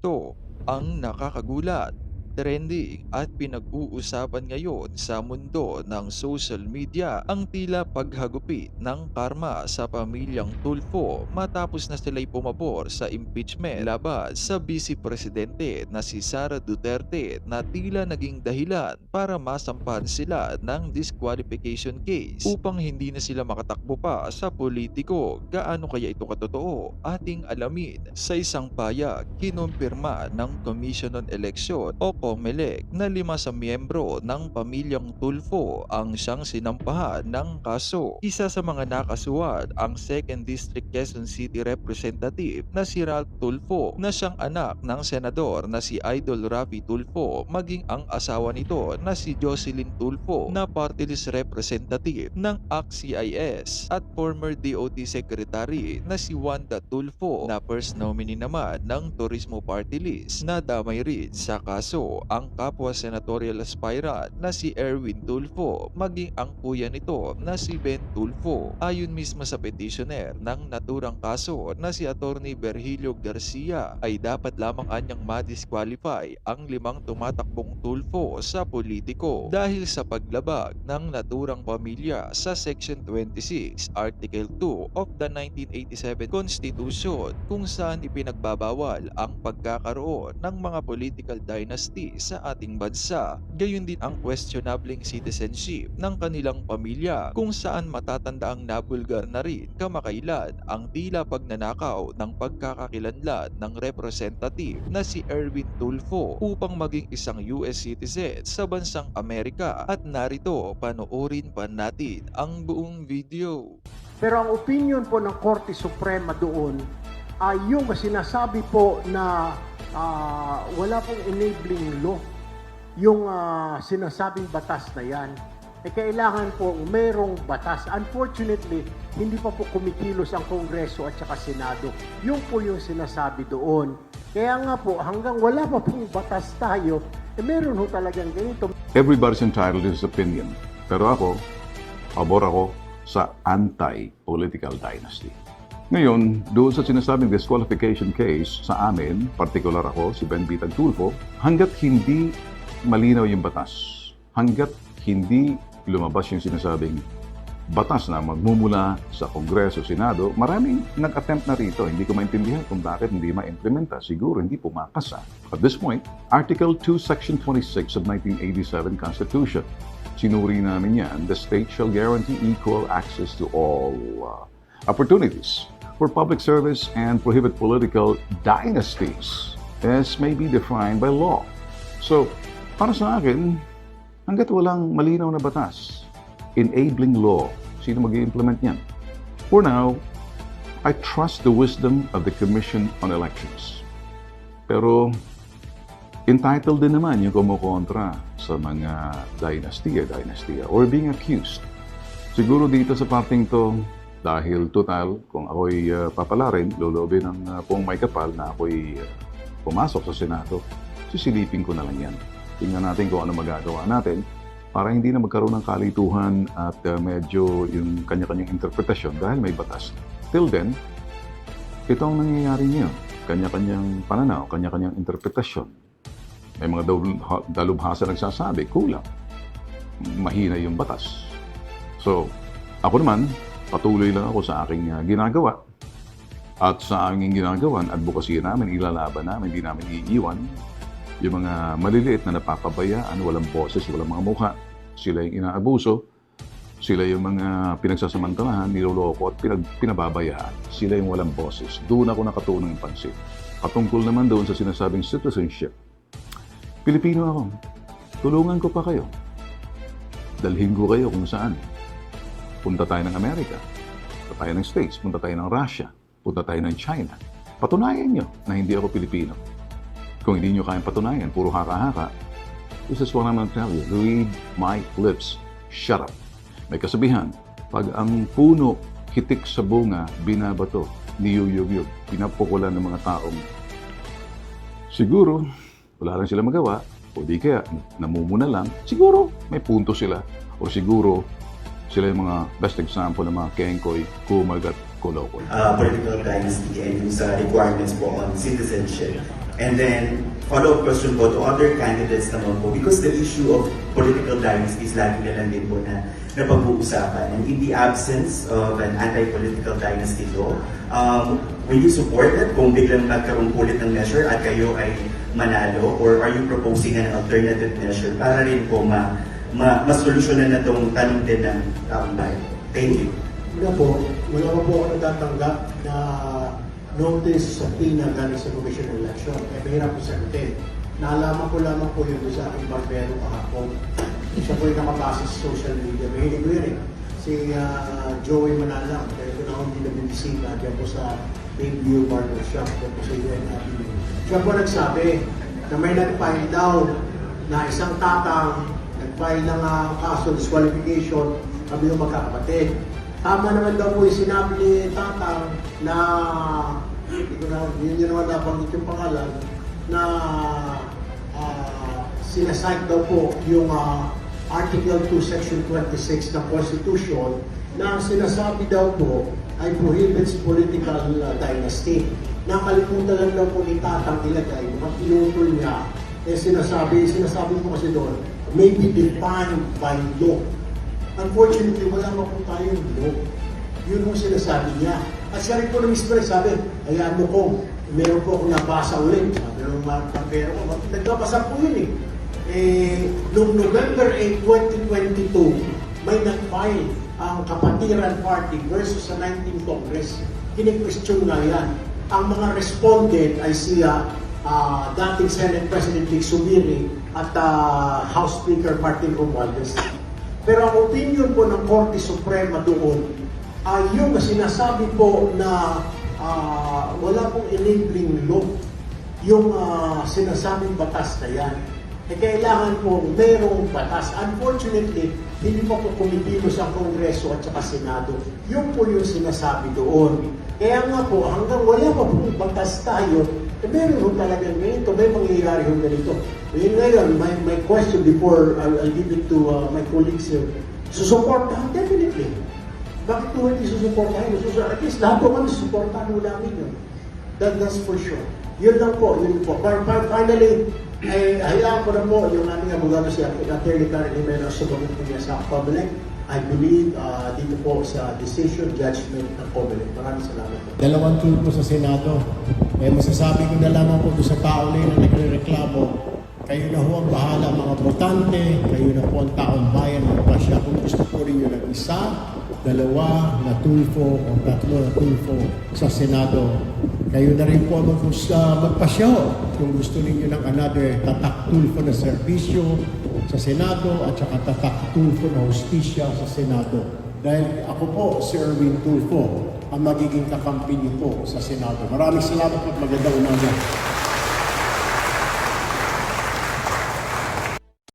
Ito ang nakakagulat, trending at pinag-uusapan ngayon sa mundo ng social media ang tila paghagupit ng karma sa pamilyang Tulfo matapos na sila'y pumabor sa impeachment laban sa Vice Presidente na si Sara Duterte na tila naging dahilan para masampan sila ng disqualification case upang hindi na sila makatakbo pa sa politiko. Gaano kaya ito katotoo? Ating alamin sa isang payag kinumpirma ng Commission on Election o COMELEC na 5 sa miyembro ng pamilyang Tulfo ang siyang sinampahan ng kaso. Isa sa mga nakasuhan ang 2nd District Quezon City Representative na si Ralph Tulfo na siyang anak ng senador na si Idol Rafi Tulfo, maging ang asawa nito na si Jocelyn Tulfo na party list representative ng ACT-CIS at former DOT Secretary na si Wanda Tulfo na first nominee naman ng Turismo Party List na damay rin sa kaso ang kapwa senatorial aspirant na si Erwin Tulfo, maging ang kuya nito na si Ben Tulfo. Ayon mismo sa petitioner ng naturang kaso na si Attorney Virgilio Garcia ay dapat lamang anyang ma-disqualify ang 5 tumatakbong Tulfo sa politiko dahil sa paglabag ng naturang pamilya sa Section 26, Article 2 of the 1987 Constitution kung saan ipinagbabawal ang pagkakaroon ng mga political dynasty sa ating bansa. Gayon din ang questionabling citizenship ng kanilang pamilya kung saan matatandaang nabulgar na rin kamakailan ang tila pagnanakaw ng pagkakakilanlan ng representative na si Erwin Tulfo upang maging isang US citizen sa bansang Amerika. At narito, panoorin pa natin ang buong video. Pero ang opinion po ng Korte Suprema doon ay yung sinasabi po na wala pong enabling law. Yung sinasabing batas na yan, kailangan po mayroong batas. Unfortunately, hindi pa po kumikilos ang Kongreso at saka Senado. Yung po yung sinasabi doon. Kaya nga po, hanggang wala pa pong batas tayo, meron ho talagang ganito. Everybody's entitled to his opinion. Pero ako, pabor ako sa anti-political dynasty. Ngayon, doon sa sinasabing disqualification case sa amin, partikular ako, si Ben Bitag Tulfo, hanggat hindi malinaw yung batas, hanggat hindi lumabas yung sinasabing batas na magmumula sa Kongreso, Senado, maraming nag-attempt na rito. Hindi ko maintindihan kung bakit hindi ma-implementa. Siguro hindi pumapasa. At this point, Article 2, Section 26 of 1987 Constitution, sinuri namin yan, the state shall guarantee equal access to all opportunities for public service and prohibit political dynasties as may be defined by law. So, para sa akin, hanggat walang malinaw na batas, enabling law, sino mag-i-implement yan? For now, I trust the wisdom of the Commission on Elections. Pero, entitled din naman yung kumukontra sa mga dynasty or being accused. Siguro dito sa parting to, dahil total, kung ako'y papalarin, lulobin ng pong may kapal na ako'y pumasok sa Senado, sisilipin ko na lang yan. Tingnan natin kung ano magagawa natin para hindi na magkaroon ng kalituhan at medyo yung kanya-kanyang interpretasyon dahil may batas. Till then, ito ang nangyayari niyo. Kanya-kanyang pananaw, kanya-kanyang interpretasyon. May mga dalubhasa nagsasabi, kulang. Mahina yung batas. So, ako naman, patuloy lang ako sa aking ginagawa. At sa aming ginagawan, advocacy namin, ilalaban namin, hindi namin iiwan. Yung mga maliliit na napapabayaan, walang boses, walang mga mukha, sila yung inaabuso, sila yung mga pinagsasamantalahan, niloloko at pinababayaan. Sila yung walang boses. Doon ako nakatuon ng pansin. Patungkol naman doon sa sinasabing citizenship. Pilipino ako. Tulungan ko pa kayo. Dalhin ko kayo kung saan. Punta tayo ng Amerika. Punta tayo ng States. Punta tayo ng Russia. Punta tayo ng China. Patunayan nyo na hindi ako Pilipino. Kung hindi nyo kayang patunayan, puro haka-haka, this is what I'm going to tell you. Read my lips. Shut up. May kasabihan, pag ang puno hitik sa bunga, binabato, niyuyugyug, pinapukulan ng mga taong siguro, wala lang sila magawa, o di kaya namumuna lang, siguro may punto sila, o siguro sila yung mga best example ng mga kengkoy, kumagat, kolokoy. Political dynasty and yung sa requirements po on citizenship. And then, follow-up question po to other candidates naman po, because the issue of political dynasties lagi na lang din po na napag-uusapan. And in the absence of an anti-political dynasty law, will you support it kung biglang nagkaroon ulit ng measure at kayo ay manalo? Or are you proposing an alternative measure para rin po masolusyonan na itong tanong din ng taong bayan? Thank you. Wala po ako natatanggap na notice sa PINA galing sa Commission on Election. Kaya mahirap po sagutin. Naalaman ko lamang po yun sa aking barbero kahapon. Siya po yung nakabasa sa social media. Mahilig ko yun eh. Si Joey Manalang, kaya ko na akong binabibisita diyan po sa Bayview Barbershop po sa UNLV. Siya po nagsabi na may nag-file daw na isang tatang nag-file ng kaso disqualification kami yung magkakapatid. Tama naman daw po yung sinabi ni tatang na hindi naman nabanggit yung pangalan na sinasite daw po yung Article 2, Section 26 ng Constitution na sinasabi daw po ay prohibits political dynasty. Nakalimutan lang daw po ni tatang ilagay, mga pinutol niya, sinasabi po kasi doon, may be defined by law. Unfortunately, wala pa po tayong law. Yun ang sinasabi niya. At siya rin po na mismo sabi, hayaan mo kong, meron po akong nabasa ulit. Sabi ng pero nagkabasa po yun noong November 8, 2022, may nag-file ang Kapatiran Party versus sa 19th Congress. Kini-question nga yan. Ang mga respondent ay siya, dating Senate President Vic Subiri at House Speaker Martin Romualdez. Pero ang opinion po ng Korte Suprema doon ay yung sinasabi po na wala pong enabling law, yung sinasabing batas na yan. Kailangan po mayroong batas. Unfortunately, hindi pa po kumikilos ang Kongreso at saka Senado. Yun po yung sinasabi doon. Kaya nga po, hanggang wala pa pong batas tayo, meron po talagang ganito, may mangyayari yung ganito. Ngayon, my question before I'll give it to my colleagues here, susuportahan? Definitely. Bakit po hindi susuportahan? At least lahat po kami susuportahan mo namin yun. That's for sure. Yun lang po, yun po. Finally, hayaan ko na po yung aming abogado si Attorney Karen Jimeno sumagot po niya sa COMELEC. I believe dito po sa decision judgment ng COMELEC. Maraming salamat po. Dalawang tool po sa Senado. Masasabi ko na lamang po sa tao na nagre-reklamo, kayo na ho ang bahala mga botante, kayo na po ang taong bayan ng pasya. Kung gusto po rin yun ng isa, dalawa na tulfo o tatlo na tulfo sa Senado, kayo na rin po magpasya kung gusto ninyo ng another tatak tulfo na serbisyo sa Senado at saka tatak tulfo na hustisya sa Senado. Dahil ako po, si Erwin Tulfo, ang magiging kakampi niyo po sa Senado. Maraming salamat at magandang umaga.